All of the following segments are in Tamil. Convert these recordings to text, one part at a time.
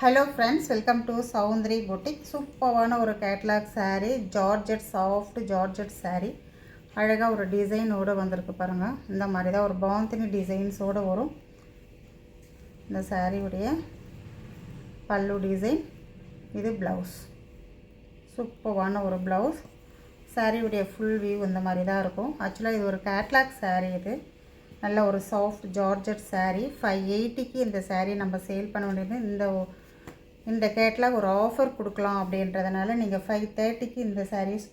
Hello friends, welcome to Soundri Boutique. சூப்பரான ஒரு catalogue saree, georgette soft georgette saree. அழகா ஒரு டிசைனோட வந்திருக்கு பாருங்க. இந்த மாதிரி தான் ஒரு பாந்தினி டிசைன்ஸோட வரும். இந்த saree உடைய பல்லு டிசைன், இது ப்ளவுஸ். சூப்பரான ஒரு ப்ளவுஸ். saree உடைய ஃபுல் வியூ இந்த மாதிரி தான் இருக்கும். ஆக்சுவலாக இது ஒரு கேட்லாக் saree இது. நல்ல ஒரு சாஃப்ட் ஜார்ஜெட் saree 580க்கு இந்த saree நம்ம சேல் பண்ண வேண்டியது. இந்த கேட்லாக் ஒரு ஆஃபர் கொடுக்கலாம் அப்படின்றதுனால நீங்கள் 530க்கு இந்த சாரீஸ்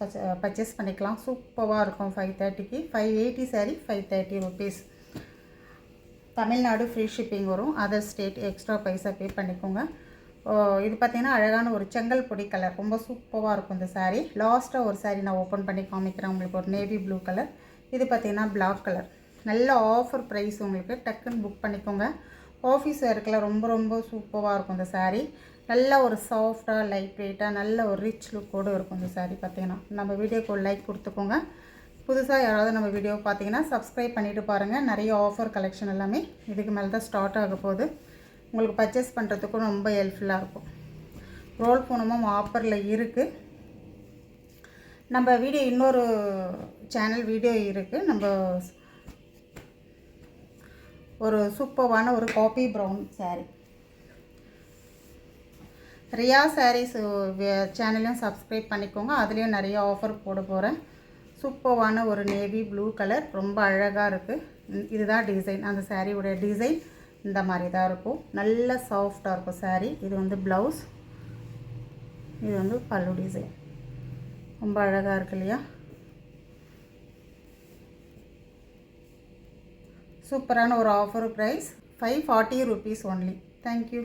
பர்ச்சேஸ் பண்ணிக்கலாம். சூப்பராக இருக்கும். 530க்கு 580 sari 530 rupees. Tamil Nadu free shipping வரும். அதர் ஸ்டேட் எக்ஸ்ட்ரா பைசா பே பண்ணிக்கோங்க. இது பார்த்திங்கன்னா அழகான ஒரு செங்கல் பொடி கலர், ரொம்ப சூப்பராக இருக்கும் இந்த சாரீ. லாஸ்ட்டாக ஒரு சாரீ நான் ஓப்பன் பண்ணி காமிக்கிறேன் உங்களுக்கு. ஒரு நேவி ப்ளூ கலர், இது பார்த்திங்கன்னா பிளாக் கலர். நல்ல ஆஃபர் ப்ரைஸ் உங்களுக்கு. டக்குன்னு புக் பண்ணிக்கோங்க. ஆஃபீஸ் வேர்க்கெல்லாம் ரொம்ப ரொம்ப சூப்பராக இருக்கும் இந்த சாரீ. நல்ல ஒரு சாஃப்டாக லைட் வெயிட்டாக நல்ல ஒரு ரிச் லுக்கோடு இருக்கும் இந்த சாரீ. பார்த்திங்கன்னா நம்ம வீடியோக்கு ஒரு லைக் கொடுத்துக்கோங்க. புதுசாக யாராவது நம்ம வீடியோ பார்த்தீங்கன்னா சப்ஸ்கிரைப் பண்ணிவிட்டு பாருங்கள். நிறைய ஆஃபர் கலெக்ஷன் எல்லாமே இதுக்கு மேலே தான் ஸ்டார்ட் ஆக போகுது. உங்களுக்கு பர்ச்சேஸ் பண்ணுறதுக்கும் ரொம்ப ஹெல்ப்ஃபுல்லாக இருக்கும். ரோல் பூனமும் ஆஃபரில் இருக்குது. நம்ம வீடியோ இன்னொரு சேனல் வீடியோ இருக்குது. நம்ம ஒரு சூப்பரான ஒரு காபி ப்ரௌன் சாரீ, ரியா சாரீஸ் சேனலையும் சப்ஸ்கிரைப் பண்ணிக்கோங்க. அதுலேயும் நிறைய ஆஃபர் போட போகிறேன். சூப்பரான ஒரு நேவி ப்ளூ கலர், ரொம்ப அழகாக இருக்குது. இதுதான் டிசைன். அந்த சாரியோடைய டிசைன் இந்த மாதிரி தான் இருக்கும். நல்ல சாஃப்டாக இருக்கும் சாரீ. இது வந்து ப்ளவுஸ், இது வந்து பல்லு டிசைன். ரொம்ப அழகாக இருக்கு இல்லையா? சூப்பரான ஒரு offer price 540 rupees only. Thank you.